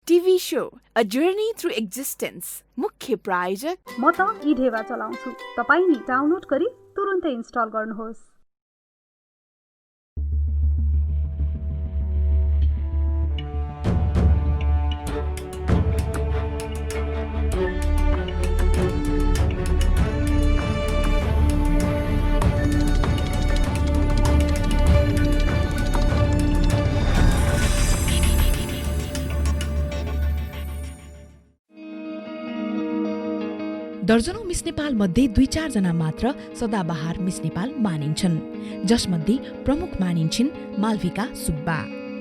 TV show a journey through existence मुख्य प्रायोजक म त इढेवा चलाउँछु। तपाईँ नि डाउनलोड गरी तुरुन्तै इन्स्टल गर्नुहोस्। दर्जनौं मिस नेपाल मध्ये 2-4 जना मात्र सदाबहार मिस नेपाल मानिन्छन्, जसमध्ये प्रमुख मानिन्छन् मालविका सुब्बा।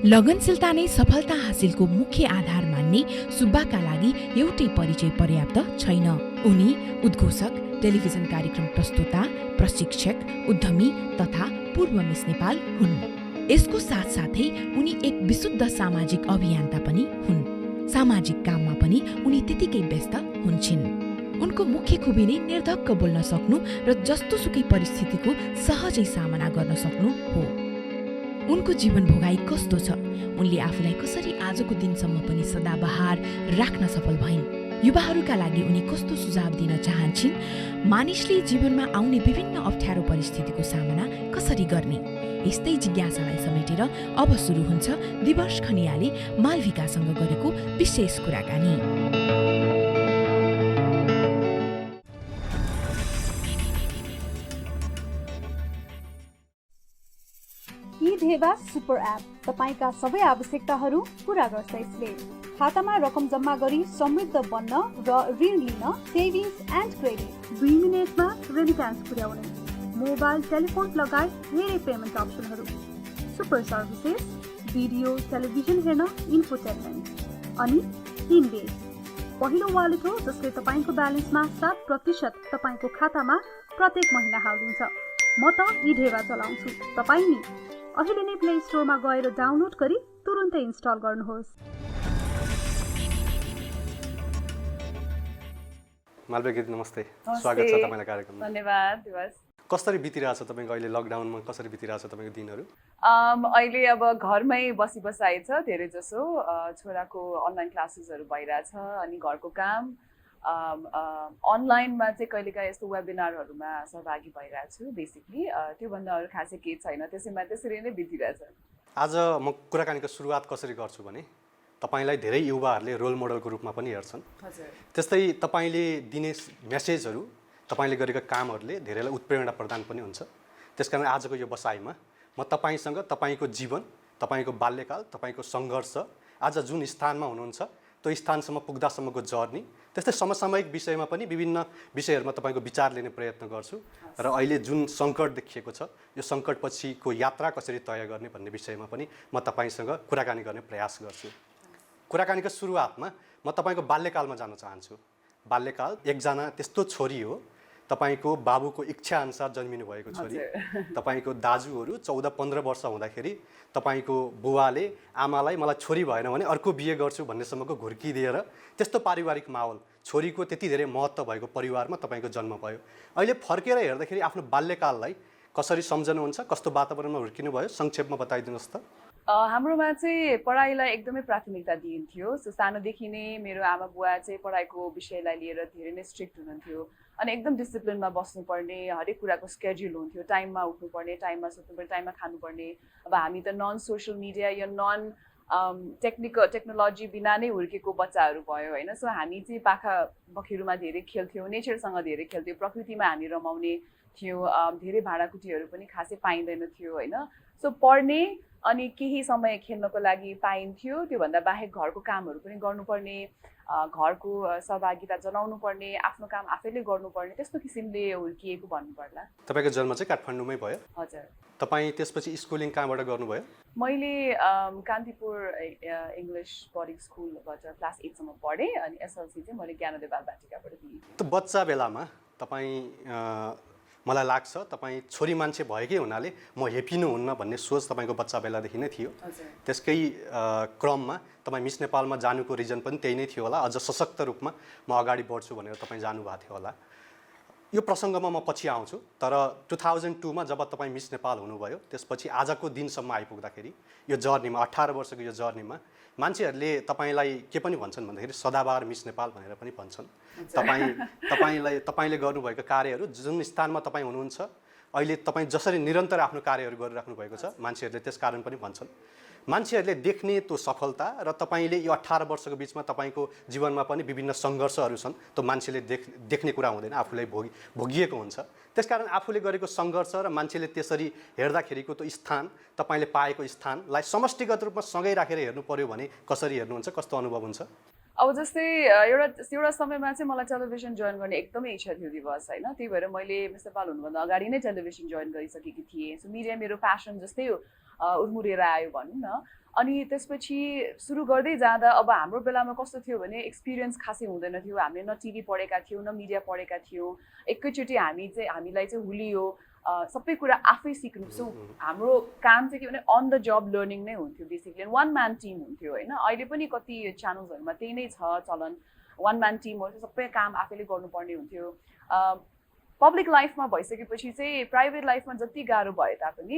लगनशीलता नै सफलता हासिलको मुख्य आधार मान्ने सुब्बाका लागि एउटै परिचय पर्याप्त छैन। उनी उद्घोषक, टेलिभिजन कार्यक्रम प्रस्तुता, प्रशिक्षक, उद्यमी तथा पूर्व मिस नेपाल हुन्। यसको साथसाथै उनी एक विशुद्ध सामाजिक अभियन्ता पनि हुन्। सामाजिक काममा पनि उनी त्यतिकै व्यस्त हुन्छन्। उनको मुख्य खुबी नै निर्धक्क बोल्न सक्नु र जस्तोसुकै परिस्थितिको सहजै सामना गर्न सक्नु हो। उनको जीवन भोगाई कस्तो छ, उनले आफूलाई कसरी आजको दिनसम्म पनि सदाबहार राख्न सफल भइन्, युवाहरूका लागि उनी कस्तो सुझाव दिन चाहन्छन्, मानिसले जीवनमा आउने विभिन्न अप्ठ्यारो परिस्थितिको सामना कसरी गर्ने, यस्तै जिज्ञासालाई समेटेर अब सुरु हुन्छ दिवर्ष खनियाले मालविकासँग गरेको विशेष कुराकानी। इढेवा सुपर एप तपाईका सबै आवश्यकताहरू पूरा गर्छ। यसले खातामा रकम जम्मा गरी समृद्ध बन्न र ऋण लिन, सेभिङ्स एन्ड क्रेडिट, 2 मिनेटमा रेमिट्यान्स पुर्याउने, मोबाइल टेलिफोन लगायत धेरै पेमेन्ट अप्सनहरू, सुपर सर्भिसेस, भिडियो टेलिभिजन हेर्न, इन्फोटेनमेन्ट अनि इन्भेस्ट। पहिलो वालेट हो जसले तपाईको ब्यालेन्समा 7% तपाईको खातामा प्रत्येक महिना हालिदिन्छ। म त इढेवा चलाउँछु। तपाईँ नि अहिले नै प्ले स्टोरमा गएर डाउनलोड गरी तुरुन्तै इन्स्टल गर्नुहोस्। मालविका नमस्ते, स्वागत छ तपाईलाई कार्यक्रममा। धन्यवाद दिवस। कसरी बितिरहेछ तपाईको अहिले लकडाउनमा, कसरी बितिरहेछ तपाईको दिनहरू? अहिले अब घरमै बसिबसाइ छ धेरै जसो, छोराको अनलाइन क्लासेसहरू भइरहेछ अनि घरको काम, अनलाइनमा चाहिँ कहिलेकाहीँ यस्तो वेबिनारहरूमा सहभागी भइरहेछु। बेसिकली त्योभन्दा अरू खासै केही छैन, त्यसरी नै बितिरहेछ। आज म कुराकानीको सुरुवात कसरी गर्छु भने तपाईलाई धेरै युवाहरूले रोल मोडलको रूपमा पनि हेर्छन्। हजुर। त्यस्तै तपाईले दिने मेसेजहरू, तपाईले गरेका कामहरूले धेरैलाई उत्प्रेरणा प्रदान पनि हुन्छ। त्यसकारण आजको यो बसाइमा म तपाईसँग तपाईको जीवन, तपाईको बाल्यकाल, तपाईको सङ्घर्ष, आज जुन स्थानमा हुनुहुन्छ त्यो स्थानसम्म पुग्दासम्मको जर्नी, त्यस्तै समसामयिक विषयमा पनि विभिन्न विषयहरूमा तपाईँको विचार लिने प्रयत्न गर्छु र अहिले जुन सङ्कट देखिएको छ यो सङ्कटपछिको यात्रा कसरी तय गर्ने भन्ने विषयमा पनि म तपाईँसँग कुराकानी गर्ने प्रयास गर्छु। कुराकानीको सुरुवातमा म तपाईँको बाल्यकालमा जान चाहन्छु। बाल्यकाल एकजना त्यस्तो छोरी हो, तपाईँको बाबुको इच्छा अनुसार जन्मिनु भएको छोरी। तपाईँको दाजुहरू 14-15 वर्ष हुँदाखेरि तपाईँको बुवाले आमालाई मलाई छोरी भएन भने अर्को बिहे गर्छु भन्नेसम्मको घुर्की दिएर त्यस्तो पारिवारिक माहौल, छोरीको त्यति धेरै महत्त्व भएको परिवारमा तपाईँको जन्म भयो। अहिले फर्केर हेर्दाखेरि आफ्नो बाल्यकाललाई कसरी सम्झनुहुन्छ, कस्तो वातावरणमा हुर्किनु भयो, संक्षेपमा बताइदिनुहोस् त। हाम्रोमा चाहिँ पढाइलाई एकदमै प्राथमिकता दिइन्थ्यो। सानोदेखि नै मेरो आमा बुवा चाहिँ पढाइको विषयलाई लिएर धेरै नै स्ट्रिक्ट हुनुहुन्थ्यो अनि एकदम डिसिप्लिनमा बस्नुपर्ने, हरेक कुराको स्केड्युल हुन्थ्यो, टाइममा उठ्नुपर्ने, टाइममा सुत्नुपर्ने, टाइममा खानुपर्ने। अब हामी त नन सोसल मिडिया या नन टेक्नोलोजी बिना नै हुर्केको बच्चाहरू भयो होइन। सो हामी चाहिँ पाखा बखिरुमा धेरै खेल्थ्यौँ, नेचरसँग धेरै खेल्थ्यौँ, प्रकृतिमा हामी रमाउने थियौँ। धेरै भाँडाकुटीहरू पनि खासै पाइँदैन थियो होइन। सो पढ्ने अनि केही समय खेल्नको लागि पाइन्थ्यो, त्योभन्दा बाहेक घरको कामहरू पनि गर्नुपर्ने, घरको सहभागिता जनाउनु पर्ने, आफ्नो काम आफैले गर्नुपर्ने, त्यस्तो किसिमले हुर्किएको भन्नुपर्ला। तपाईँको जन्म चाहिँ काठमाडौँमै भयो? हजुर। तपाईँ त्यसपछि स्कुलिङ कहाँबाट गर्नुभयो? मैले कान्तिपुर इङ्ग्लिस बोर्डिङ स्कुलबाट क्लास 8 सम्म पढेँ अनि एसएलसी चाहिँ मैले ज्ञानोदय बालबाटिकाबाट दिएँ। त्यो बच्चा बेलामा तपाईँ, मलाई लाग्छ तपाईँ छोरी मान्छे भएकै हुनाले म हेपिनुहुन्न भन्ने सोच तपाईँको बच्चा बेलादेखि नै थियो। त्यसकै क्रममा तपाईँ मिस नेपालमा जानुको रिजन पनि त्यही नै थियो होला, अझ सशक्त रूपमा म अगाडि बढ्छु भनेर तपाईँ जानुभएको थियो होला। यो प्रसङ्गमा म पछि आउँछु, तर 2002मा जब तपाईँ मिस नेपाल हुनुभयो त्यसपछि आजको दिनसम्म आइपुग्दाखेरि यो जर्नीमा 18 वर्षको यो जर्नीमा मान्छेहरूले तपाईँलाई के पनि भन्छन् भन्दाखेरि सदाबहार मिस नेपाल भनेर पनि भन्छन्। तपाईँले गर्नुभएको कार्यहरू जुन स्थानमा तपाईँ हुनुहुन्छ अहिले तपाईँ जसरी निरन्तर आफ्नो कार्यहरू गरिराख्नु भएको छ मान्छेहरूले त्यस कारण पनि भन्छन्। मान्छेहरूले देख्ने त्यो सफलता र तपाईँले यो 18 वर्षको बिचमा तपाईँको जीवनमा पनि विभिन्न सङ्घर्षहरू छन्, त्यो मान्छेले देख्ने कुरा हुँदैन, आफूलाई भोगिएको हुन्छ। त्यसकारण आफूले गरेको सङ्घर्ष र मान्छेले त्यसरी हेर्दाखेरिको त्यो स्थान, तपाईँले पाएको स्थानलाई समष्टिगत रूपमा सँगै राखेर हेर्नु पर्यो भने कसरी हेर्नुहुन्छ, कस्तो अनुभव हुन्छ? अब जस्तै एउटा समयमा चाहिँ मलाई टेलिभिजन जोइन गर्ने एकदमै इच्छा थियो दिवस होइन, त्यही भएर मैले मिस नेपाल हुनुभन्दा अगाडि नै टेलिभिजन जोइन गरिसकेकी थिएँ। सो मिडिया मेरो प्यासन जस्तै उर्मुरेर आयो भनौँ न। अनि त्यसपछि सुरु गर्दै जाँदा अब हाम्रो बेलामा कस्तो थियो भने एक्सपिरियन्स खासै हुँदैन थियो, हामीले न टिभी पढेका थियौँ न मिडिया पढेका थियौँ। एकैचोटि हामीलाई चाहिँ हुलियो, सबै कुरा आफै सिक्नु। सो हाम्रो काम चाहिँ के भने अन द जब लर्निङ नै हुन्थ्यो बेसिकली, वान म्यान टिम हुन्थ्यो होइन। अहिले पनि कति च्यानल्सहरूमा त्यही नै छ चलन, वान म्यान टिमहरू सबै काम आफैले गर्नुपर्ने हुन्थ्यो। पब्लिक लाइफमा भइसकेपछि चाहिँ प्राइभेट लाइफमा जति गाह्रो भए तापनि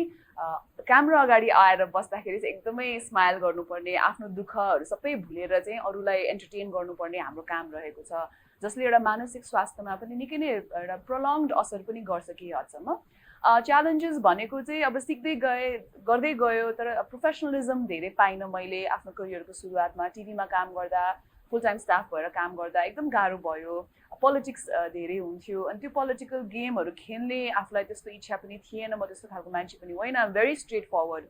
क्यामेरा अगाडि आएर बस्दाखेरि चाहिँ एकदमै स्माइल गर्नुपर्ने, आफ्नो दुःखहरू सबै भुलेर चाहिँ अरूलाई एन्टरटेन गर्नुपर्ने हाम्रो काम रहेको छ, जसले एउटा मानसिक स्वास्थ्यमा पनि निकै नै एउटा प्रोलङ्ड असर पनि गर्छ केही हदसम्म। च्यालेन्जेस भनेको चाहिँ अब सिक्दै गर्दै गयो, तर प्रोफेसनलिजम धेरै पाइनँ मैले आफ्नो करियरको सुरुवातमा। टिभीमा काम गर्दा, फुल टाइम स्टाफ भएर काम गर्दा एकदम गाह्रो भयो। पोलिटिक्स धेरै हुन्थ्यो अनि त्यो पोलिटिकल गेमहरू खेल्ने आफूलाई त्यस्तो इच्छा पनि थिएन, म त्यस्तो खालको मान्छे पनि होइन, भेरी स्ट्रेट फरवर्ड।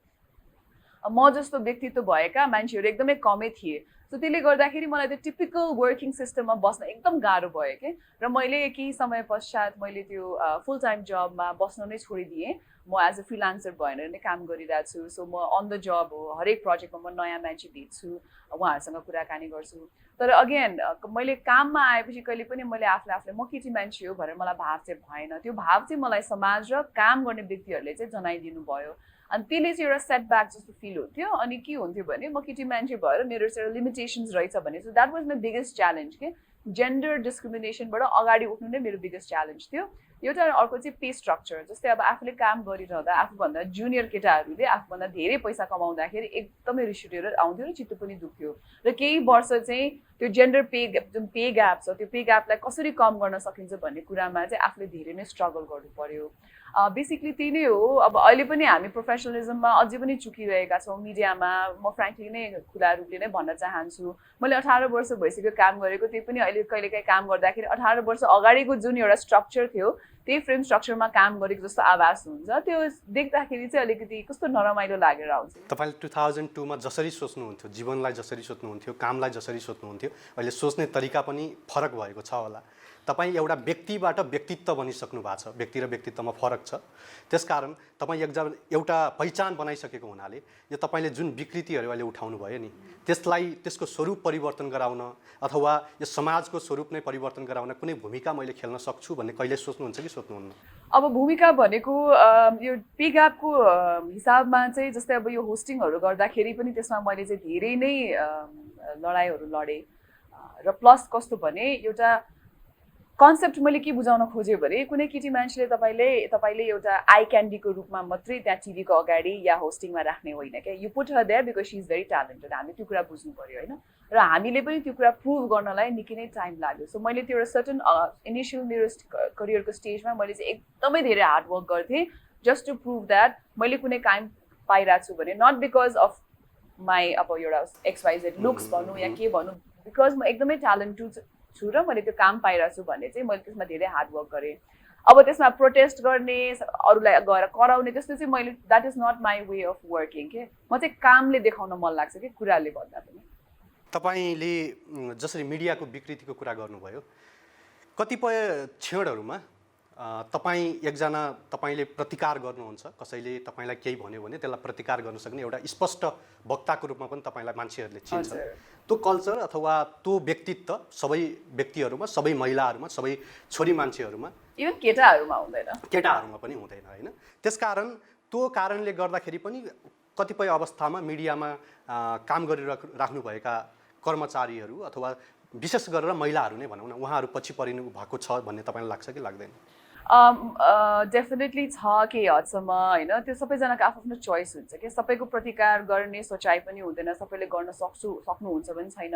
म जस्तो व्यक्तित्व भएका मान्छेहरू एकदमै कमै थिए। सो त्यसले गर्दाखेरि मलाई त्यो टिपिकल वर्किङ सिस्टममा बस्न एकदम गाह्रो भयो कि, र मैले केही समय पश्चात मैले त्यो फुल टाइम जबमा बस्न नै छोडिदिएँ। म एज अ फ्रिलान्सर भएर नै काम गरिरहेको छु। सो म अन द जब हो, हरेक प्रोजेक्टमा म नयाँ मान्छे भेट्छु, उहाँहरूसँग कुराकानी गर्छु। तर अगेन मैले काममा आएपछि कहिले पनि मैले आफूलाई म केटी मान्छे हो भनेर मलाई भाव चाहिँ भएन। त्यो भाव चाहिँ मलाई समाज र काम गर्ने व्यक्तिहरूले चाहिँ जनाइदिनु भयो। अनि त्यसले चाहिँ एउटा सेटब्याक जस्तो फिल हुन्थ्यो। अनि के हुन्थ्यो भने म केटी मान्छे भएर मेरो चाहिँ एउटा लिमिटेसन्स रहेछ भने, so that was my biggest challenge के, जेन्डर डिस्क्रिमिनेसनबाट अगाडि उठ्नु नै मेरो बिगेस्ट च्यालेन्ज थियो। एउटा अर्को चाहिँ पे स्ट्रक्चर, जस्तै अब आफूले काम गरिरहँदा आफूभन्दा जुनियर केटाहरूले आफूभन्दा धेरै पैसा कमाउँदाखेरि एकदमै रिस उठेर आउँथ्यो र चित्त पनि दुख्थ्यो। र केही वर्ष चाहिँ त्यो जेन्डर जुन पे ग्याप छ त्यो पे ग्यापलाई कसरी कम गर्न सकिन्छ भन्ने कुरामा चाहिँ आफूले धेरै नै स्ट्रगल गर्नु पर्यो। बेसिकली त्यही नै हो। अब अहिले पनि हामी प्रोफेसनलिजममा अझै पनि चुकिरहेका छौँ मिडियामा। म फ्रेङ्कली नै खुला रूपले नै भन्न चाहन्छु, मैले 18 वर्ष भइसक्यो काम गरेको, त्यही पनि अहिले कहिलेकाहीँ काम गर्दाखेरि 18 वर्ष अगाडिको जुन एउटा स्ट्रक्चर थियो त्यही फ्रेम स्ट्रक्चरमा काम गरेको जस्तो आभास हुन्छ। त्यो देख्दाखेरि चाहिँ अलिकति कस्तो नरमाइलो लागेर आउँछ। तपाईँले 2002मा जसरी सोच्नुहुन्थ्यो, जीवनलाई जसरी सोच्नुहुन्थ्यो, कामलाई जसरी सोच्नुहुन्थ्यो, अहिले सोच्ने तरिका पनि फरक भएको छ होला। तपाईँ एउटा व्यक्तिबाट व्यक्तित्व बनिसक्नु भएको छ, व्यक्ति र व्यक्तित्वमा फरक छ। त्यसकारण तपाईँ एउटा पहिचान बनाइसकेको हुनाले यो तपाईँले जुन विकृतिहरू अहिले उठाउनु भयो नि त्यसको स्वरूप परिवर्तन गराउन अथवा यो समाजको स्वरूप नै परिवर्तन गराउन कुनै भूमिका मैले खेल्न सक्छु भन्ने कहिले सोच्नुहुन्छ कि सोच्नुहुन्न? अब भूमिका भनेको यो पे ग्यापको हिसाबमा चाहिँ जस्तै अब यो होस्टिङहरू गर्दाखेरि पनि त्यसमा मैले चाहिँ धेरै नै लडाइँहरू लडेँ। र प्लस कस्तो भने एउटा कन्सेप्ट मैले के बुझाउन खोजेँ भने कुनै केटी मान्छेले तपाईँले एउटा आई क्यान्डीको रूपमा मात्रै त्यहाँ टिभीको अगाडि या होस्टिङमा राख्ने होइन क्या। You put her there because she is very talented. हामी त्यो कुरा बुझ्नु पऱ्यो होइन, र हामीले पनि त्यो कुरा प्रुभ गर्नलाई निकै नै टाइम लाग्यो। सो मैले त्यो एउटा सर्टन इनिसियल मेरो करियरको स्टेजमा मैले चाहिँ एकदमै धेरै हार्डवर्क गर्थेँ जस्ट टु प्रुभ द्याट मैले कुनै काम पाइरहेको छु भने, नट बिकज अफ माई अब एउटा XYZ लुक्स भनौँ या के भनौँ, बिकज म एकदमै ट्यालेन्टेड छु र मैले त्यो काम पाइरहेको छु भने चाहिँ मैले त्यसमा धेरै हार्डवर्क गरेँ। अब त्यसमा प्रोटेस्ट गर्ने, अरूलाई गएर कराउने त्यस्तो चाहिँ मैले that is not my way of working के। म चाहिँ कामले देखाउन मन लाग्छ कि कुराले भन्दा पनि। तपाईँले जसरी मिडियाको विकृतिको कुरा गर्नुभयो, कतिपय क्षणहरूमा तपाईँले प्रतिकार गर्नुहुन्छ, कसैले तपाईँलाई केही भन्यो भने त्यसलाई प्रतिकार गर्न सक्ने एउटा स्पष्ट वक्ताको रूपमा पनि तपाईँलाई मान्छेहरूले चिन्छ। त्यो कल्चर अथवा त्यो व्यक्तित्व सबै व्यक्तिहरूमा, सबै महिलाहरूमा, सबै छोरी मान्छेहरूमा, इभन केटाहरूमा पनि हुँदैन होइन। त्यसकारण त्यो कारणले गर्दाखेरि पनि कतिपय अवस्थामा मिडियामा काम गरिराख्नुभएका कर्मचारीहरू अथवा विशेष गरेर महिलाहरू नै भनौँ न उहाँहरू पछि परिनु भएको छ भन्ने तपाईँलाई लाग्छ कि लाग्दैन? डेफिनेटली छ केही हदसम्म होइन, त्यो सबैजनाको आफ्नो चोइस हुन्छ कि सबैको प्रतिकार गर्ने सोचाइ पनि हुँदैन, सबैले गर्न सक्नुहुन्छ पनि छैन।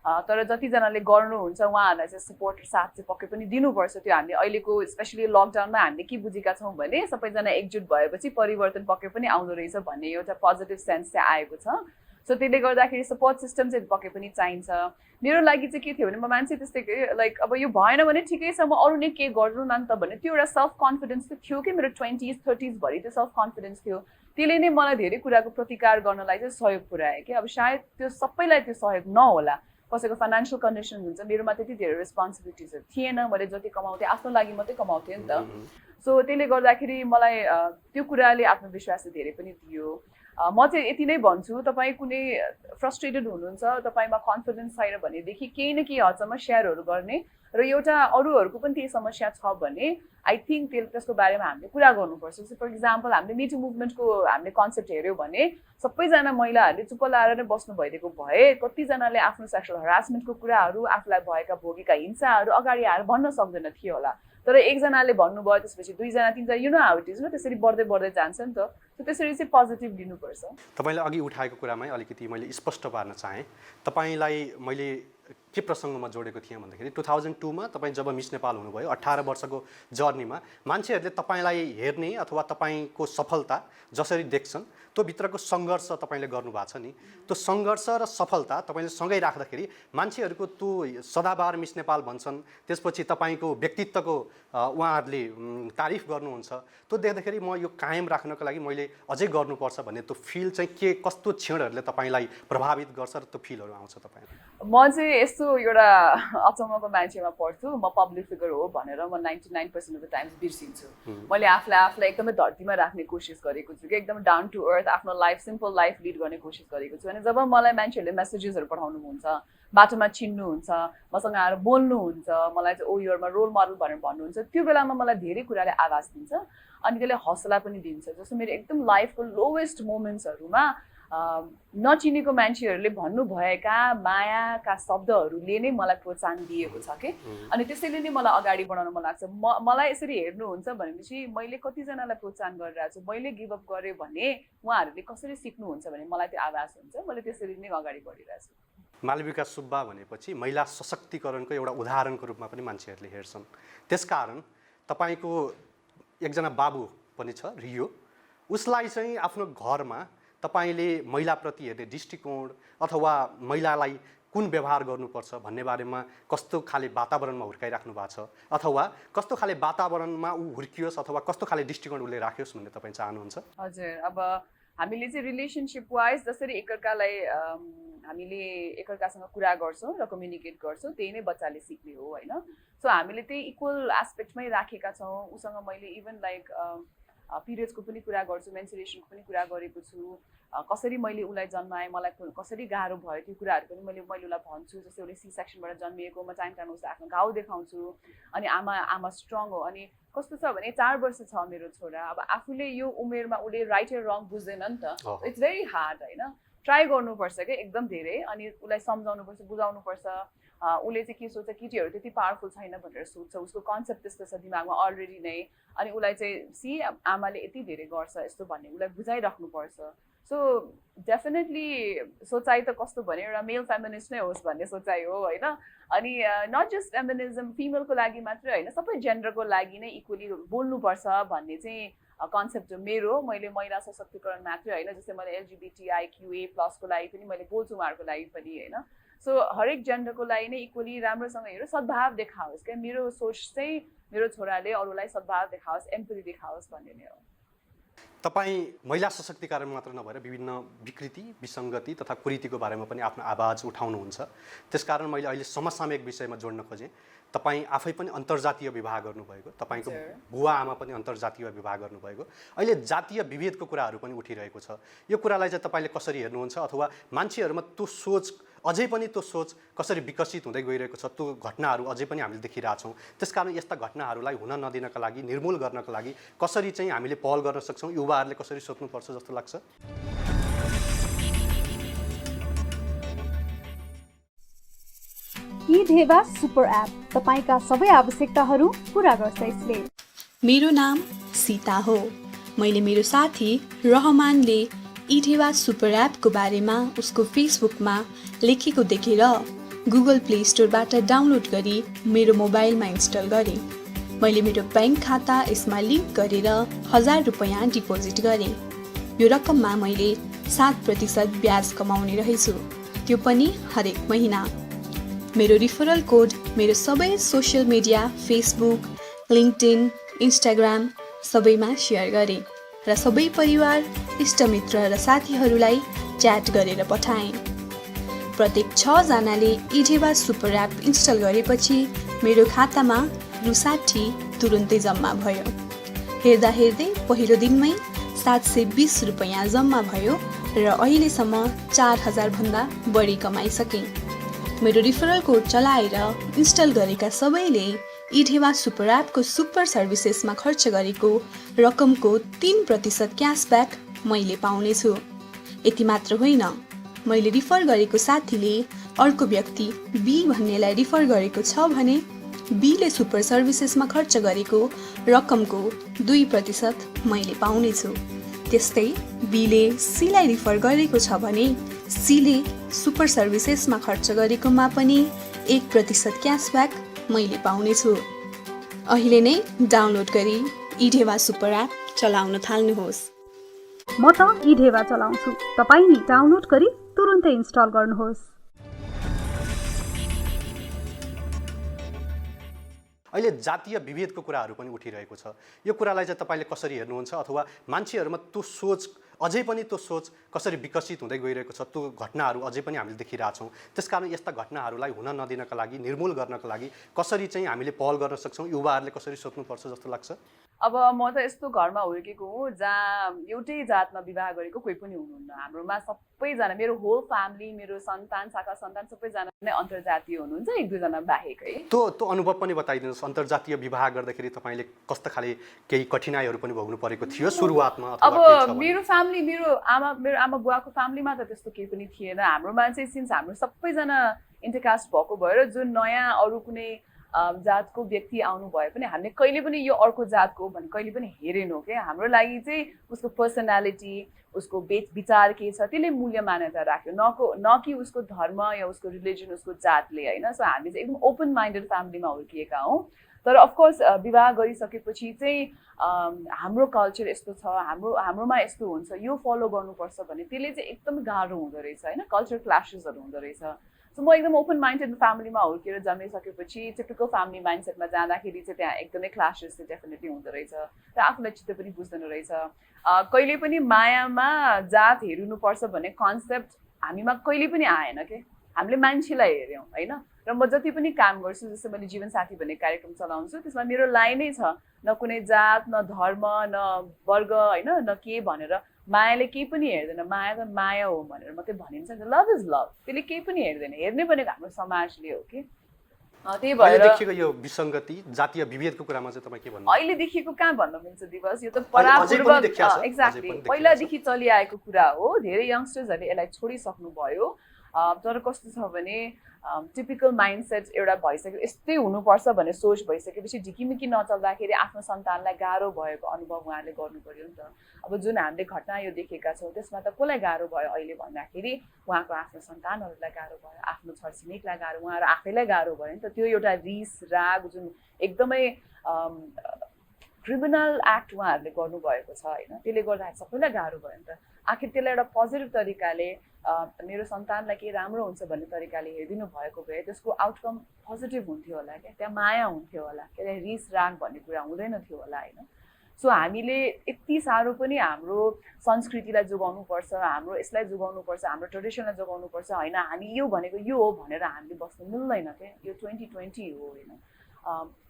तर जतिजनाले गर्नुहुन्छ उहाँहरूलाई चाहिँ सपोर्ट साथ चाहिँ पक्कै पनि दिनुपर्छ। त्यो हामीले अहिलेको स्पेसली लकडाउनमा हामीले के बुझेका छौँ भने सबैजना एकजुट भएपछि परिवर्तन पक्कै पनि आउँदो रहेछ भन्ने एउटा पोजिटिभ सेन्स चाहिँ आएको छ। सो त्यसले गर्दाखेरि सपोर्ट सिस्टम चाहिँ पक्कै पनि चाहिन्छ। मेरो लागि चाहिँ के थियो भने म मान्छे त्यस्तै लाइक अब यो भएन भने ठिकै छ, म अरू नै के गर्नु न त भन्ने त्यो एउटा सेल्फ कन्फिडेन्स चाहिँ थियो कि मेरो 20s 30s भरि त्यो सेल्फ कन्फिडेन्स थियो। त्यसले नै मलाई धेरै कुराको प्रतिकार गर्नलाई चाहिँ सहयोग पुऱ्यायो कि अब सायद त्यो सबैलाई त्यो सहयोग नहोला, कसैको फाइनेन्सियल कन्डिसन हुन्छ, मेरोमा त्यति धेरै रेस्पोन्सिबिलिटिजहरू थिएन, मैले जति कमाउँथेँ आफ्नो लागि मात्रै कमाउँथेँ नि त। सो त्यसले गर्दाखेरि मलाई त्यो कुराले आत्मविश्वास चाहिँ धेरै पनि दियो। म चाहिँ यति नै भन्छु, तपाईँ कुनै फ्रस्ट्रेटेड हुनुहुन्छ, तपाईँमा कन्फिडेन्स छैन भनेदेखि केही न केही हदसम्म सेयरहरू गर्ने र एउटा अरूहरूको पनि त्यही समस्या छ भने आई थिङ्क त्यसको बारेमा हामीले कुरा गर्नुपर्छ। फर इक्जाम्पल हामीले मिटु मुभमेन्टको हामीले कन्सेप्ट हेऱ्यौँ भने सबैजना महिलाहरूले चुप्प लाएर नै बस्नु भइदिएको भए कतिजनाले आफ्नो सेक्सुअल हरासमेन्टको कुराहरू, आफूलाई भएका भोगेका हिंसाहरू अगाडि आएर भन्न सक्दैन थियो होला। तर एकजनाले भन्नुभयो, त्यसपछि दुईजना तिनजना, you know how it is न, त्यसरी बढ्दै बढ्दै जान्छ नि त। त्यसरी चाहिँ पोजिटिभ लिनुपर्छ। तपाईँले अघि उठाएको कुरामै अलिकति मैले स्पष्ट पार्न चाहेँ। तपाईँलाई मैले के प्रसङ्गमा जोडेको थिएँ भन्दाखेरि 2002 मा तपाईँ जब मिस नेपाल हुनुभयो, 18 वर्षको जर्नीमा मान्छेहरूले तपाईँलाई हेर्ने अथवा तपाईँको सफलता जसरी देख्छन् त्यो भित्रको सङ्घर्ष तपाईँले गर्नुभएको छ नि, त्यो सङ्घर्ष र सफलता तपाईँले सँगै राख्दाखेरि मान्छेहरूको त्यो सदाबार मिस नेपाल भन्छन्, त्यसपछि तपाईँको व्यक्तित्वको उहाँहरूले तारिफ गर्नुहुन्छ, त्यो देख्दाखेरि म यो कायम राख्नको लागि मैले अझै गर्नुपर्छ भन्ने त्यो फिल चाहिँ के कस्तो क्षणहरूले तपाईँलाई प्रभावित गर्छ र त्यो फिलहरू आउँछ तपाईँलाई? म चाहिँ यस्तो एउटा अचम्मको मान्छेमा पढ्छु, म पब्लिक फिगर हो भनेर म 99% अफ द टाइम्स बिर्सिन्छु। मैले आफूलाई एकदमै धरतीमा राख्ने कोसिस गरेको छु कि एकदम डाउन टु अर्थ आफ्नो लाइफ, सिम्पल लाइफ लिड गर्ने कोसिस गरेको छु। अनि जब मलाई मान्छेहरूले मेसेजेसहरू पठाउनुहुन्छ, बाटोमा चिन्नुहुन्छ, मसँग आएर बोल्नुहुन्छ, मलाई चाहिँ ओ युरमा रोल मोडल भनेर भन्नुहुन्छ, त्यो बेलामा मलाई धेरै कुराले आवाज दिन्छ अनि त्यसले हौसला पनि दिन्छ। जस्तो मेरो एकदम लाइफको लोवेस्ट मोमेन्ट्सहरूमा नचिनेको मान्छेहरूले भन्नुभएका मायाका शब्दहरूले नै मलाई प्रोत्साहन दिएको छ कि। अनि त्यसैले नै मलाई अगाडि बढाउन मन लाग्छ। मलाई यसरी हेर्नुहुन्छ भनेपछि मैले कतिजनालाई प्रोत्साहन गरिरहेको छु, मैले गिभ अप गरेँ भने उहाँहरूले कसरी सिक्नुहुन्छ भने मलाई त्यो आभास हुन्छ, मैले त्यसरी नै अगाडि बढिरहेको छु। मालविका सुब्बा भनेपछि महिला सशक्तिकरणको एउटा उदाहरणको रूपमा पनि मान्छेहरूले हेर्छन्। त्यसकारण तपाईँको एकजना बाबु पनि छ रियो, उसलाई चाहिँ आफ्नो घरमा तपाईँले महिलाप्रति हेर्ने दृष्टिकोण अथवा महिलालाई कुन व्यवहार गर्नुपर्छ भन्ने बारेमा कस्तो खाले वातावरणमा हुर्काइराख्नु भएको छ अथवा कस्तो खाले वातावरणमा ऊ हुर्कियोस् अथवा कस्तो खाले दृष्टिकोण उसले राख्योस् भन्ने तपाईँ चाहनुहुन्छ? हजुर, अब हामीले चाहिँ रिलेसनसिप वाइज जसरी एकअर्कालाई हामीले एकअर्कासँग कुरा गर्छौँ र कम्युनिकेट गर्छौँ त्यही नै बच्चाले सिक्ने हो होइन। सो हामीले त्यही इक्वल एस्पेक्टमै राखेका छौँ। उसँग मैले इभन लाइक पिरियड्सको पनि कुरा गर्छु, मेन्सुरेसनको पनि कुरा गरेको छु, कसरी मैले उसलाई जन्माएँ, मलाई कसरी गाह्रो भयो त्यो कुराहरू पनि मैले उसलाई भन्छु। जस्तै उसले सी सेक्सनबाट जन्मिएको, म टाइम टाइममा उसलाई आफ्नो घाउ देखाउँछु। अनि आमा स्ट्रङ हो। अनि कस्तो छ भने 4 वर्ष छ मेरो छोरा, अब आफूले यो उमेरमा उसले राइट एन्ड रङ बुझ्दैन नि त। इट्स भेरी हार्ड होइन, ट्राई गर्नुपर्छ क्या एकदम धेरै। अनि उसलाई सम्झाउनुपर्छ, बुझाउनुपर्छ। उसले चाहिँ के सोच्छ, केटीहरू त्यति पावरफुल छैन भनेर सोच्छ, उसको कन्सेप्ट त्यस्तो छ दिमागमा अलरेडी नै। अनि उसलाई चाहिँ आमाले यति धेरै गर्छ यस्तो भन्ने उसलाई बुझाइराख्नुपर्छ। सो डेफिनेटली सोचाइ त कस्तो भने एउटा मेल फेमिनिस्ट नै होस् भन्ने सोचाइ हो होइन। अनि नट जस्ट फेमिनिजम फिमेलको लागि मात्रै होइन, सबै जेन्डरको लागि नै इक्वली बोल्नुपर्छ भन्ने चाहिँ कन्सेप्ट हो मेरो। मैले महिला सशक्तिकरण मात्रै होइन, जस्तै मैले LGBTIQA+ लागि पनि मैले बोल्छु, उहाँहरूको लागि पनि होइन। सो हरेक जेन्डरको लागि नै इक्वली राम्रोसँग हेरो, सद्भाव देखाओस् क्या। मेरो सोच चाहिँ मेरो छोराले अरूलाई सद्भाव देखाओस्, एम्पथी देखाओस् भन्ने नै हो। तपाईँ महिला सशक्तिकरण मात्र नभएर विभिन्न विकृति, विसङ्गति तथा कुरीतिको बारेमा पनि आफ्नो आवाज उठाउनुहुन्छ। त्यसकारण मैले अहिले समसामयिक विषयमा जोड्न खोजेँ। तपाईँ आफै पनि अन्तर्जातीय विवाह गर्नुभएको, तपाईँको बुवा आमा पनि अन्तर्जातीय विवाह गर्नुभएको, अहिले जातीय विभेदको कुराहरू पनि उठिरहेको छ। यो कुरालाई चाहिँ तपाईँले कसरी हेर्नुहुन्छ अथवा मान्छेहरूमा त्यो सोच अझै पनि त्यो सोच कसरी विकसित हुँदै गइरहेको छ, त्यो घटनाहरू अझै पनि हामीले देखिरहेछौँ। त्यसकारण यस्ता घटनाहरूलाई हुन नदिनका लागि, निर्मूल गर्नका लागि कसरी चाहिँ हामीले पहल गर्न सक्छौँ, युवाहरूले कसरी सोच्नुपर्छ जस्तो लाग्छ? इधेवा सुपर एप तपाईका सबै आवश्यकताहरू पूरा गर्छ यसले। मेरो नाम सीता हो। मैले मेरो साथी रहमानले इधेवा सुपर एपको बारेमा उसको फेसबुकमा लेखेको देखेर गुगल प्ले स्टोरबाट डाउनलोड गरी मेरो मोबाइलमा इन्स्टल गरेँ। मैले मेरो ब्याङ्क खाता यसमा लिङ्क गरेर 1000 रुपैयाँ डिपोजिट गरेँ। यो रकममा मैले 7% ब्याज कमाउने रहेछु, त्यो पनि हरेक महिना। मेरो रिफरल कोड मेरो सबै सोसियल मिडिया फेसबुक, लिङ्क्डइन, इन्स्टाग्राम सबैमा सेयर गरेँ र सबै परिवार, इष्टमित्र र साथीहरूलाई च्याट गरेर पठाएँ। प्रत्येक 6 जनाले इधेवा सुपर एप इन्स्टल गरेपछि मेरो खातामा रु 60 तुरुन्तै जम्मा भयो। हेर्दा हेर्दै पहिलो दिनमै 720 रुपैयाँ जम्मा भयो र अहिलेसम्म 4000 भन्दा बढी कमाइसकेँ। मेरो रिफरल कोड चलाएर इन्स्टल गरेका सबैले इधेवा सुपर एपको सुपर सर्भिसेसमा खर्च गरेको रकमको 3% क्यासब्याक मैले पाउनेछु। यति मात्र होइन, मैले रिफर गरेको साथीले अर्को व्यक्ति बी भन्नेलाई रिफर गरेको छ भने बीले सुपर सर्भिसेसमा खर्च गरेको रकमको 2% मैले पाउनेछु। त्यस्तै बीले सीलाई रिफर गरेको छ भने सीले सुपर सर्भिसेसमा खर्च गरेकोमा पनि 1% क्यासब्याक मैले पाउनेछु। अहिले नै डाउनलोड गरी इधेवा सुपर एप चलाउन थाल्नुहोस्। म त इधेवा चलाउँछु, तपाईँ नि डाउनलोड गरी तुरुन्तै इन्स्टल गर्नुहोस्। अहिले जातीय विभेदको कुराहरू पनि उठिरहेको छ। यो कुरालाई चाहिँ तपाईँले कसरी हेर्नुहुन्छ, अथवा मान्छेहरूमा त्यो सोच अझै पनि त्यो सोच कसरी विकसित हुँदै गइरहेको छ, त्यो घटनाहरू अझै पनि हामीले देखिरहेछौँ। त्यसकारण यस्ता घटनाहरूलाई हुन नदिनका लागि, निर्मूल गर्नका लागि कसरी चाहिँ हामीले पहल गर्न सक्छौँ, युवाहरूले कसरी सोच्नुपर्छ जस्तो लाग्छ? अब म त यस्तो घरमा हुर्केको हुँ जहाँ एउटै जातमा विवाह गरेको कोही पनि हुनुहुन्न। हाम्रोमा सबैजना, मेरो होल फ्यामिली, मेरो सन्तान, शाखा सन्तान सबैजना नै अन्तर्जातीय हुनुहुन्छ, 1-2 जना बाहेक है। त्यो अनुभव पनि बताइदिनुहोस्। अन्तर्जातीय विवाह गर्दाखेरि तपाईँले कस्तो खाले केही कठिनाइहरू पनि भोग्नु परेको थियो सुरुवातमा? अब मेरो फ्यामिली, मेरो आमा बुवाको फ्यामिलीमा त त्यस्तो केही पनि थिएन। हाम्रोमा चाहिँ सिन्स हाम्रो सबैजना इन्टरकास्ट भएको भएर जुन नयाँ अरू कुनै जातको व्यक्ति आउनु भए पनि हामीले कहिले पनि यो अर्को जातको भने कहिले पनि हेरेनौँ क्या। हाम्रो लागि चाहिँ उसको पर्सनालिटी, उसको विचार के छ त्यसले मूल्य मान्यता राख्यो, न कि उसको धर्म या उसको रिलिजन, उसको जातले, होइन। सो हामी चाहिँ एकदम ओपन माइन्डेड फ्यामिलीमा हुर्किएका हौँ। तर अफकोर्स विवाह गरिसकेपछि चाहिँ हाम्रो कल्चर यस्तो छ, हाम्रोमा यस्तो हुन्छ, यो फलो गर्नुपर्छ भने त्यसले चाहिँ एकदम गाह्रो हुँदो रहेछ, होइन। कल्चर क्लासेसहरू हुँदो रहेछ। सो म एकदम ओपन माइन्डेड फ्यामिलीमा हुर्केर जन्मिसकेपछि टिपिकल फ्यामिली माइन्डसेटमा जाँदाखेरि चाहिँ त्यहाँ एकदमै क्लासेस चाहिँ डेफिनेटली हुँदो रहेछ र आफूलाई चित्त पनि बुझ्दैन रहेछ। कहिले पनि मायामा जात हेर्नुपर्छ भन्ने कन्सेप्ट हामीमा कहिले पनि आएन के। हामीले मान्छेलाई हेऱ्यौँ, होइन। र म जति पनि काम गर्छु, जस्तै मैले जीवन साथी भन्ने कार्यक्रम चलाउँछु, त्यसमा मेरो लाइनै छ, न कुनै जात, न धर्म, न वर्ग, होइन, न के भनेर। मायाले केही पनि हेर्दैन, माया त माया हो भनेर मात्रै भनिन्छ। लभ इज लभ, त्यसले केही पनि हेर्दैन। हेर्ने भनेको हाम्रो समाजले हो कि। त्यही भएर देखिएको यो विसङ्गति, जातीय विभेदको कुरामा चाहिँ तपाईँ के भन्नु? अहिले देखिएको कहाँ भन्न मिल्छ दिवस, यो त परापूर्व एक्ज्याक्टली पहिलादेखि चलिआएको कुरा हो। धेरै यङ्स्टर्सहरूले यसलाई छोडिसक्नुभयो। तर कस्तो छ भने टिपिकल माइन्डसेट एउटा भइसक्यो, यस्तै हुनुपर्छ भन्ने सोच भइसकेपछि ढिकीमिकी नचल्दाखेरि आफ्नो सन्तानलाई गाह्रो भएको अनुभव उहाँहरूले गर्नु पर्यो नि त। अब जुन हामीले घटना यो देखेका छौँ त्यसमा त कसलाई गाह्रो भयो अहिले भन्दाखेरि उहाँको आफ्नो सन्तानहरूलाई गाह्रो भयो, आफ्नो छरछिमेकलाई गाह्रो, उहाँहरू आफैलाई गाह्रो भयो नि त। त्यो एउटा रिस राग जुन एकदमै क्रिमिनल एक्ट उहाँहरूले गर्नुभएको छ, होइन। त्यसले गर्दाखेरि सबैलाई गाह्रो भयो नि त। आखिर त्यसलाई एउटा पोजिटिभ तरिकाले मेरो सन्तानलाई केही राम्रो हुन्छ भन्ने तरिकाले हेरिदिनु भएको भए त्यसको आउटकम पोजिटिभ हुन्थ्यो होला क्या। त्यहाँ माया हुन्थ्यो होला, क्या रिस राग भन्ने कुरा हुँदैन थियो होला, होइन। सो हामीले यति साह्रो पनि हाम्रो संस्कृतिलाई जोगाउनुपर्छ, हाम्रो यसलाई जोगाउनुपर्छ, हाम्रो ट्रेडिसनलाई जोगाउनुपर्छ, होइन। हामी यो भनेको यो हो भनेर हामीले बस्नु मिल्दैन क्या। यो 2020 हो, होइन।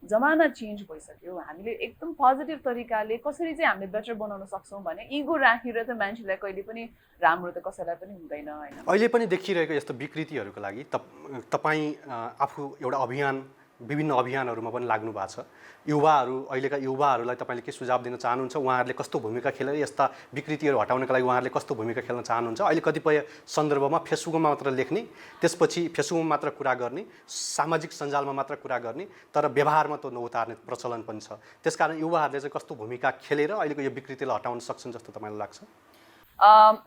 जमाना चेन्ज भइसक्यो। हामीले एकदम पोजिटिभ तरिकाले कसरी चाहिँ हामीले बेटर बनाउन सक्छौँ भने इगो राखेर त मान्छेलाई कहिले पनि राम्रो त कसैलाई पनि हुँदैन, होइन। अहिले पनि देखिरहेको यस्तो विकृतिहरूको लागि तपाईँ आफू एउटा अभियान विभिन्न अभियानहरूमा पनि लाग्नु भएको छ। युवाहरू, अहिलेका युवाहरूलाई तपाईँले के सुझाव दिन चाहनुहुन्छ? उहाँहरूले कस्तो भूमिका खेलेर यस्ता विकृतिहरू हटाउनका लागि उहाँहरूले कस्तो भूमिका खेल्न चाहनुहुन्छ? अहिले कतिपय सन्दर्भमा फेसबुकमा मात्र लेख्ने, त्यसपछि फेसबुकमा मात्र कुरा गर्ने, सामाजिक सञ्जालमा मात्र कुरा गर्ने, तर व्यवहारमा त नउतार्ने प्रचलन पनि छ। त्यसकारण युवाहरूले चाहिँ कस्तो भूमिका खेलेर अहिलेको यो विकृतिलाई हटाउन सक्छन् जस्तो तपाईँलाई लाग्छ?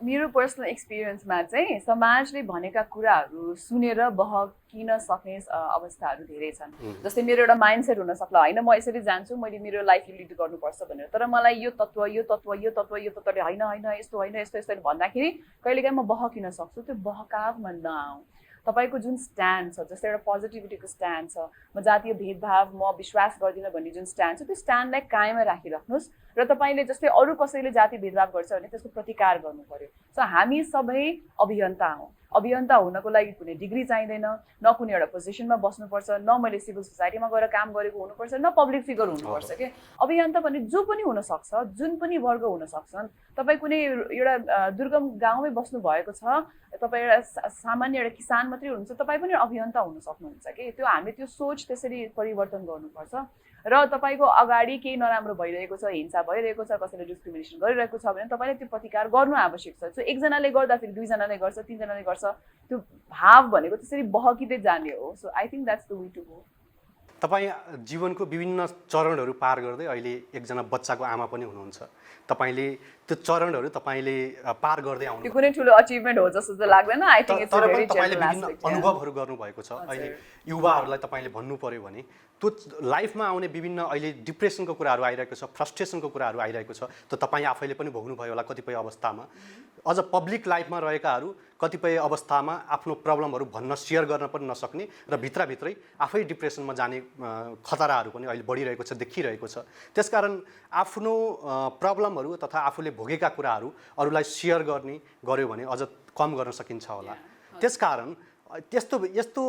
मेरो पर्सनल एक्सपिरियन्समा चाहिँ समाजले भनेका कुराहरू सुनेर बहकिन सक्ने अवस्थाहरू धेरै छन्। जस्तै मेरो एउटा माइन्डसेट हुन सक्ला, होइन म यसरी जान्छु, मैले मेरो लाइफ लिड गर्नुपर्छ भनेर, तर मलाई यो तत्त्वले होइन यस्तो होइन यस्तो भन्दाखेरि कहिलेकाहीँ म बहकिन सक्छु। त्यो बहकावमा नआउँ। तपाईँको जुन स्ट्यान्ड छ, जस्तै एउटा पोजिटिभिटीको स्ट्यान्ड छ, म जातीय भेदभाव म विश्वास गर्दिनँ भन्ने जुन स्ट्यान्ड छ, त्यो स्ट्यान्डलाई कायममा राखिराख्नुहोस् र तपाईँले जस्तै अरू कसैले जाति भेदभाव गर्छ भने त्यसको प्रतिकार गर्नु पर्यो। सो हामी सबै अभियन्ता हौँ। अभियन्ता हुनको लागि कुनै डिग्री चाहिँदैन, न कुनै एउटा पोजिसनमा बस्नुपर्छ, न मैले सिभिल सोसाइटीमा गएर काम गरेको हुनुपर्छ, न पब्लिक फिगर हुनुपर्छ के। अभियन्ता भने जो पनि हुनसक्छ, जुन पनि वर्ग हुन सक्छन्। तपाईँ कुनै एउटा दुर्गम गाउँमै बस्नु भएको छ, तपाईँ एउटा सामान्य एउटा किसान मात्रै हुनुहुन्छ, तपाईँ पनि अभियन्ता हुन सक्नुहुन्छ कि। त्यो हामी त्यो सोच त्यसरी परिवर्तन गर्नुपर्छ। र तपाईँको अगाडि केही नराम्रो भइरहेको छ, हिंसा भइरहेको छ, कसैले डिस्क्रिमिनेसन गरिरहेको छ भने तपाईँले त्यो प्रतिकार गर्नु आवश्यक छ। सो एकजनाले गर्दाखेरि दुईजनाले गर्छ, तीनजनाले गर्छ, त्यो भाव भनेको त्यसरी बहकिँदै जाने हो। So I think that's the way to go. तपाईँ जीवनको विभिन्न चरणहरू पार गर्दै अहिले एकजना बच्चाको आमा पनि हुनुहुन्छ। तपाईँले त्यो चरणहरू तपाईँले पार गर्दै आउनु, त्यो कुनै ठुलो अचिभमेन्ट हो जस्तो चाहिँ लाग्दैन। I think it's a very तपाईँले जेनरल विभिन्न एस्पेक्ट। अनुभवहरू गर्नुभएको छ। अहिले युवाहरूलाई तपाईँले भन्नु पर्यो भने त्यो लाइफमा आउने विभिन्न अहिले डिप्रेसनको कुराहरू आइरहेको छ, फ्रस्ट्रेसनको कुराहरू आइरहेको छ, त तपाईँ आफैले पनि भोग्नुभयो होला कतिपय अवस्थामा। अझ पब्लिक लाइफमा रहेकाहरू कतिपय अवस्थामा आफ्नो प्रब्लमहरू भन्न, सेयर गर्न पनि नसक्ने र भित्रभित्रै आफै डिप्रेसनमा जाने खतराहरू पनि अहिले बढिरहेको छ, देखिरहेको छ। त्यसकारण आफ्नो प्रब्लमहरू तथा आफूले भोगेका कुराहरू अरूलाई सेयर गर्यो भने अझ कम गर्न सकिन्छ होला। त्यसकारण यस्तो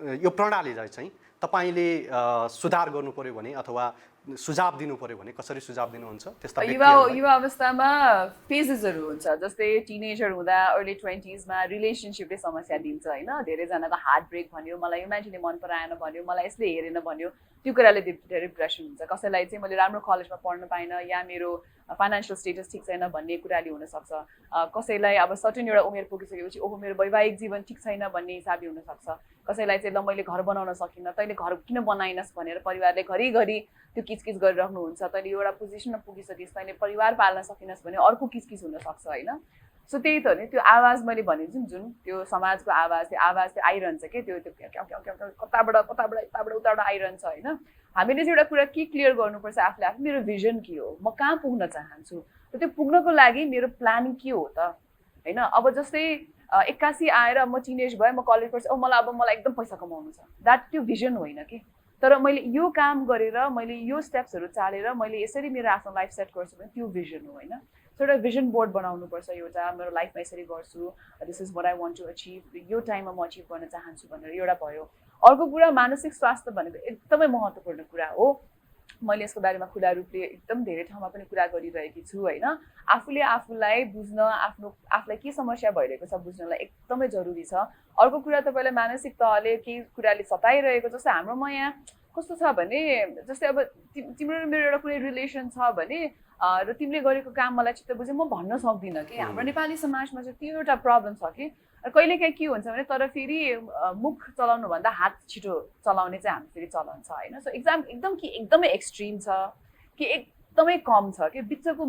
यो प्रणालीलाई चाहिँ तपाईँले सुधार गर्नु पर्यो भने अथवा सुझाव दिनु पर्यो भने कसरी सुझाव दिनुहुन्छ? त्यस्ता युवा अवस्थामा फेजेसहरू हुन्छ। जस्तै टिनेजर हुँदा अर्ली 20s मा रिलेसनसिपले समस्या दिन्छ, होइन। धेरैजनाको हार्ट ब्रेक भन्यो, मलाई यो मान्छेले मन पराएन भन्यो, मलाई यसले हेरेन भन्यो, त्यो कुराले धेरै डिप्रेसन हुन्छ। कसैलाई चाहिँ मैले राम्रो कलेजमा पढ्न पाइनँ, या मेरो फाइनेन्सियल स्टेटस ठिक छैन भन्ने कुराले हुनसक्छ। कसैलाई अब सर्टेन एउटा उमेर पुगिसकेपछि ओहो मेरो वैवाहिक जीवन ठिक छैन भन्ने हिसाबले हुनसक्छ। कसैलाई चाहिँ ल मैले घर बनाउन सकिनँ, तैँले घर किन बनाइनस् भनेर परिवारले घरिघरि त्यो किचकिच गरिराख्नुहुन्छ। तैँले एउटा पोजिसनमा पुगिसकिस्, तैँले परिवार पाल्न सकिनस् भने अर्को किचकिच हुनसक्छ, होइन। सो त्यही त हो नि, त्यो आवाज मैले भनेको छु जुन त्यो समाजको आवाज, त्यो आवाज त्यो आइरहन्छ कि त्यो कताबाट उताबाट आइरहन्छ, होइन। हामीले चाहिँ एउटा कुरा के क्लियर गर्नुपर्छ आफूले आफू, मेरो भिजन के हो, म कहाँ पुग्न चाहन्छु, र त्यो पुग्नको लागि मेरो प्लानिङ के हो त, होइन। अब जस्तै 81 आएर म टिनेज भएँ, म कलेज पढ्छु, मलाई एकदम पैसा कमाउनु छ, द्याट त्यो भिजन होइन कि। तर मैले यो काम गरेर, मैले यो स्टेप्सहरू चालेर मैले यसरी मेरो आफ्नो लाइफ सेट गर्छु भने त्यो भिजन हो, होइन। सो एउटा भिजन बोर्ड बनाउनुपर्छ एउटा, मेरो लाइफमा यसरी गर्छु, this is what I want to achieve, यो टाइममा म अचिभ गर्न चाहन्छु भनेर एउटा भयो। अर्को कुरा मानसिक स्वास्थ्य भनेको एकदमै महत्त्वपूर्ण कुरा हो। मैले यसको बारेमा खुला रूपले एकदम धेरै ठाउँमा पनि कुरा गरिरहेकी छु, होइन। आफूले आफूलाई बुझ्न, आफूलाई के समस्या भइरहेको छ बुझ्नलाई एकदमै जरुरी छ। अर्को कुरा, तपाईँलाई मानसिक तहले केही कुराले सताइरहेको, जस्तो हाम्रोमा यहाँ कस्तो छ भने, जस्तै अब तिम्रो र मेरो एउटा कुनै रिलेसन छ भने र तिमीले गरेको काम मलाई चित्त बुझ्यो, म भन्न सक्दिनँ कि। हाम्रो नेपाली समाजमा चाहिँ त्यो एउटा प्रब्लम छ कि। कहिलेकाहीँ के हुन्छ भने, तर फेरि मुख चलाउनुभन्दा हात छिटो चलाउने चाहिँ हाम्रो फेरि चलन छ, होइन। सो एकदमै एक्सट्रिम छ कि एकदमै कम छ कि बिचको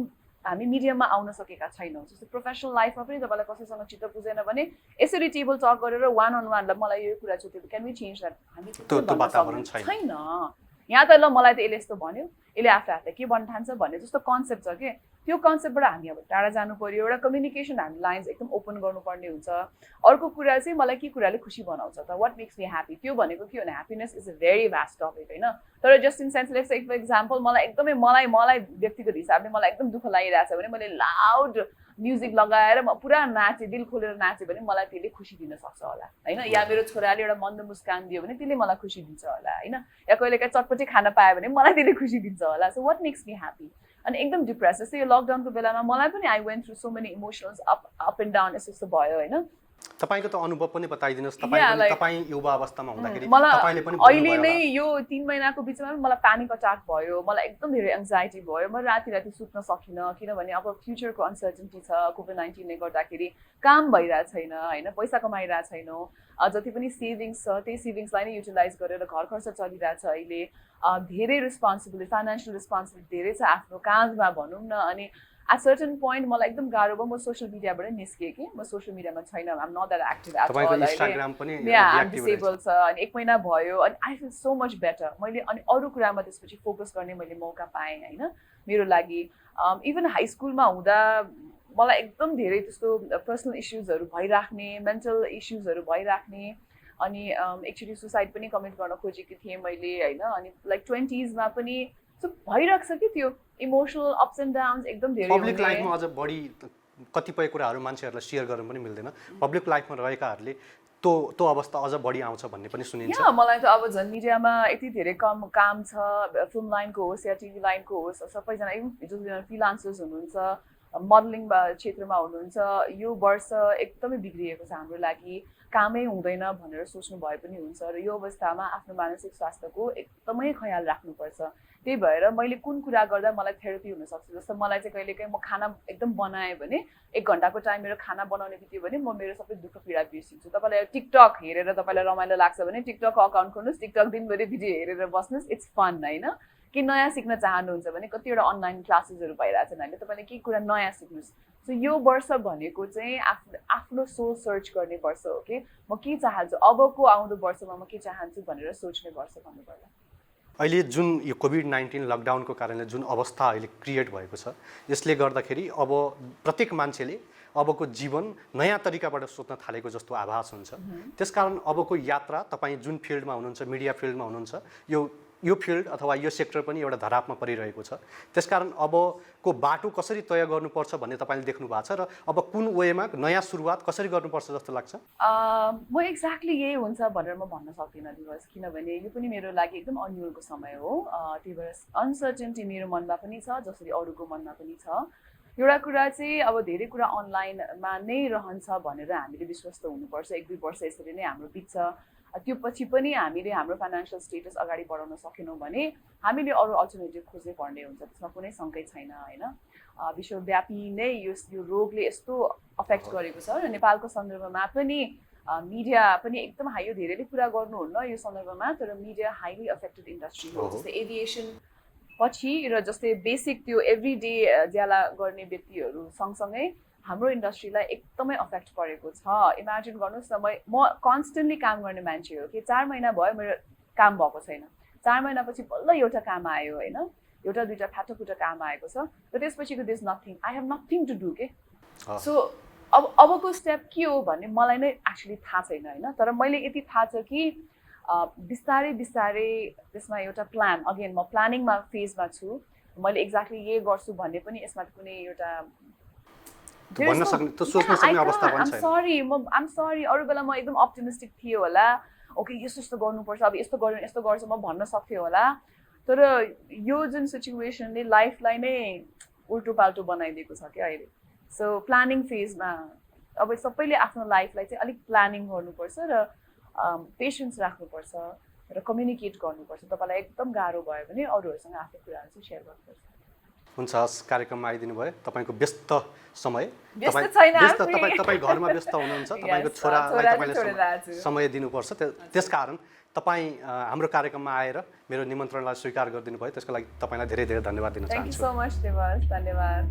हामी मिडियममा आउन सकेका छैनौँ। जस्तो प्रोफेसनल लाइफमा पनि तपाईँलाई कसैसँग चित्त बुझेन भने यसरी टेबल टक गरेर वान अन वानलाई मलाई यो कुरा छ, क्यान वी चेन्ज द्याट, हामी छैन। यहाँ त ल मलाई त यसले यस्तो भन्यो, यसले आफूले के भन्न ठान्छ भन्ने जस्तो कन्सेप्ट छ कि। त्यो कन्सेप्टबाट हामी अब टाढा जानु पर्यो। एउटा कम्युनिकेसन हामी लाइन्स एकदम ओपन गर्नुपर्ने हुन्छ। अर्को कुरा चाहिँ मलाई के कुराले खुसी बनाउँछ त, वाट मेक्स मी ह्याप्पी, त्यो भनेको के भने happiness is a very vast topic, होइन। तर just in sense let's take for example, मलाई व्यक्तिगत हिसाबले मलाई एकदम दुःख लागिरहेछ भने मैले लाउड म्युजिक लगाएर म पुरा नाचेँ, दिल खोलेर नाचेँ भने मलाई त्यसले खुसी दिन सक्छ होला, होइन। या मेरो छोराले एउटा मन्द मुस्कान दियो भने त्यसले मलाई खुसी दिन्छ होला, होइन। या कहिलेकाहीँ चटपटी खान पायो भने मलाई त्यसले खुसी दिन्छ होला। So what makes me happy. अनि एकदम डिप्रेस, जस्तै यो लकडाउनको बेलामा मलाई पनि I went through so many emotionals, up and down, यस्तो भयो, होइन। तपाईको त अनुभव पनि बताइदिनुहोस्। तपाईँ युवा अवस्थामा हुँदाखेरि मलाई तपाईले पनि अहिले नै यो 3 महिनाको बिचमा मलाई प्यानिक अट्याक भयो, मलाई एकदम धेरै एङ्जाइटी भयो, म राति सुत्न सकिनँ किनभने अब फ्युचरको अनसर्टेनिटी छ। कोभिड-19 ले गर्दाखेरि काम भइरहेको छैन होइन, पैसा कमाइरहेको छैनौँ, जति पनि सेभिङ्स छ त्यही सेभिङ्सलाई नै युटिलाइज गरेर घर खर्च चलिरहेछ। अहिले धेरै रिस्पोन्सिबिलिटी, फाइनेन्सियल रिस्पोन्सिबिलिटी धेरै छ आफ्नो काँधमा भनौँ न। अनि एट सर्टन पोइन्ट मलाई एकदम गाह्रो भयो, म सोसियल मिडियाबाटै निस्केँ कि म सोसियल मिडियामा छैन, I'm not that active at all. Instagram पनि डिसेबल छ अनि 1 महिना भयो अनि I feel so much better. मैले अनि अरू कुरामा त्यसपछि फोकस गर्ने मैले मौका पाएँ होइन मेरो लागि। इभन हाई स्कुलमा हुँदा मलाई एकदम धेरै त्यस्तो पर्सनल इस्युजहरू भइराख्ने, मेन्टल इस्युजहरू भइराख्ने, अनि एक्चुअली सुसाइड पनि कमिट गर्न खोजेकी थिएँ मैले होइन। अनि लाइक 20s मा पनि भइरहेको छ कि त्यो इमोसनल अप्स एन्ड डाउन्स एकदम धेरै। पब्लिक लाइफमा अझ बढी कतिपय कुराहरू मान्छेहरूलाई सेयर गर्न पनि मिल्दैन। पब्लिक लाइफमा रहेकाहरूले त्यो अवस्था अझ बढी आउँछ भन्ने पनि सुनिन्छ। मलाई त अब झन् मिडियामा यति धेरै काम छ, फिल्म लाइनको होस् या टिभी लाइनको होस्, सबैजना जो फ्रिलान्सर्स हुनुहुन्छ, मोडलिङ क्षेत्रमा हुनुहुन्छ, यो वर्ष एकदमै बिग्रिएको छ हाम्रो लागि, कामै हुँदैन भनेर सोच्नु भए पनि हुन्छ। र यो अवस्थामा आफ्नो मानसिक स्वास्थ्यको एकदमै ख्याल राख्नुपर्छ। त्यही भएर मैले कुन कुरा गर्दा मलाई थेरापी हुनसक्छ, जस्तो मलाई चाहिँ कहिलेकाहीँ म खाना एकदम बनाएँ भने 1 घन्टाको टाइम मेरो खाना बनाउने बित्यो भने म मेरो सबै दुःख पीडा बिर्सिन्छु। तपाईँलाई टिकटक हेरेर तपाईँलाई रमाइलो लाग्छ भने टिकटकको अकाउन्ट खोल्नुहोस्, टिकटक दिनभरि भिडियो हेरेर बस्नुहोस्, इट्स फन होइन। के नयाँ सिक्न चाहनुहुन्छ भने कतिवटा अनलाइन क्लासेसहरू भइरहेछन् अहिले, तपाईँले के कुरा नयाँ सिक्नुहोस्। सो यो वर्ष भनेको चाहिँ आफ्नो सोल सर्च गर्ने वर्ष हो कि म के चाहन्छु, अबको आउँदो वर्षमा म के चाहन्छु भनेर सोच्ने वर्ष भन्नुपर्दा। अहिले जुन यो कोभिड-19 लकडाउनको कारणले जुन अवस्था अहिले क्रिएट भएको छ, यसले गर्दाखेरि अब प्रत्येक मान्छेले अबको जीवन नयाँ तरिकाबाट सोच्न थालेको जस्तो आभास हुन्छ। त्यसकारण अबको यात्रा तपाईँ जुन फिल्डमा हुनुहुन्छ, मिडिया फिल्डमा हुनुहुन्छ, यो फिल्ड अथवा यो सेक्टर पनि एउटा धरापमा परिरहेको छ। त्यसकारण अबको बाटो कसरी तय गर्नुपर्छ भन्ने तपाईँले देख्नु भएको छ र अब कुन वेमा नयाँ सुरुवात कसरी गर्नुपर्छ जस्तो लाग्छ? म एक्ज्याक्टली यही हुन्छ भनेर म भन्न सक्दिनँ दिवस, किनभने यो पनि मेरो लागि एकदम अन्यलको समय हो। त्यही भएर अनसर्टेनिटी मेरो मनमा पनि छ, जसरी अरूको मनमा पनि छ। एउटा कुरा चाहिँ अब धेरै कुरा अनलाइनमा नै रहन्छ भनेर हामीले विश्वस्त हुनुपर्छ। 1-2 वर्ष यसरी नै हाम्रो बित्छ, त्यो पछि पनि हामीले हाम्रो फाइनेन्सियल स्टेटस अगाडि बढाउन सकेनौँ भने हामीले अरू अल्टरनेटिभ खोज्नै पर्ने हुन्छ, त्यसमा कुनै शङ्कै छैन होइन। विश्वव्यापी नै यो रोगले यस्तो अफेक्ट गरेको छ र नेपालको सन्दर्भमा पनि मिडिया पनि एकदम यो धेरैले कुरा गर्नुहुन्न यो सन्दर्भमा, तर मिडिया हाइली अफेक्टेड इन्डस्ट्री हो। जस्तै एभिएसन पछि र जस्तै बेसिक त्यो एभ्रिडे ज्याला गर्ने व्यक्तिहरू सँगसँगै हाम्रो इन्डस्ट्रीलाई एकदमै अफेक्ट परेको छ। इमेजिन गर्नुहोस् न, म कन्सटेन्टली काम गर्ने मान्छे हो कि 4 महिना भयो मेरो काम भएको छैन, 4 महिनापछि बल्ल एउटा काम आयो होइन, एउटा दुईटा फाटोफुटो काम आएको छ र त्यसपछिको this nothing, I have nothing to do के। सो अबको स्टेप के हो भन्ने मलाई नै एक्चुली थाहा छैन होइन, तर मैले यति थाहा छ कि बिस्तारै बिस्तारै त्यसमा एउटा प्लान, अगेन म प्लानिङमा फेजमा छु। मैले एक्ज्याक्टली यही गर्छु भन्ने पनि यसमा कुनै एउटा भन्न सक्ने त सोच्न सक्ने अवस्था पनि छैन। आइम सरी अरू बेला म एकदम अप्टिमिस्टिक थिएँ होला, ओके यस्तो गर्नुपर्छ, अब यस्तो गर्छु म भन्न सक्थेँ होला, तर यो जुन सिचुएसनले लाइफलाई नै उल्टो पाल्टो बनाइदिएको छ क्या अहिले। सो प्लानिङ फेजमा अब सबैले आफ्नो लाइफलाई चाहिँ अलिक प्लानिङ गर्नुपर्छ र पेसेन्स राख्नुपर्छ र कम्युनिकेट गर्नुपर्छ। तपाईँलाई एकदम गाह्रो भयो भने अरूहरूसँग आफ्नो कुराहरू चाहिँ सेयर गर्नुपर्छ। हुन्छ, हस्, कार्यक्रममा आइदिनु भयो। तपाईँको व्यस्त समय, तपाईँ घरमा व्यस्त हुनुहुन्छ, तपाईँको छोरालाई तपाईँले समय दिनुपर्छ, त्यसकारण तपाईँ हाम्रो कार्यक्रममा आएर मेरो निमन्त्रणलाई स्वीकार गरिदिनु भयो, त्यसको लागि तपाईँलाई धेरै धेरै धन्यवाद दिन चाहन्छु। Thank you so much Dewas, धन्यवाद।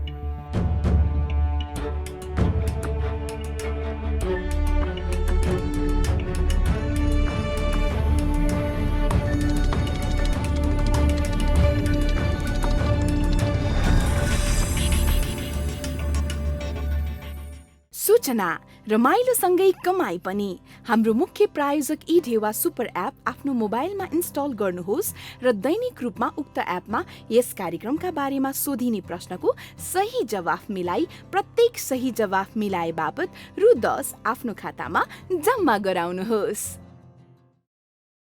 सूचना रमाइलोसँगै कमाई पनि। हाम्रो मुख्य प्रायोजक इढेवा सुपर एप आफ्नो मोबाइलमा इन्स्टल गर्नुहोस् र दैनिक रूपमा उक्त एपमा यस कार्यक्रमका बारेमा सोधिने प्रश्नको सही जवाफ मिलाई प्रत्येक सही जवाफ मिलाए बापत रु 10 आफ्नो खातामा जम्मा गराउनुहोस्।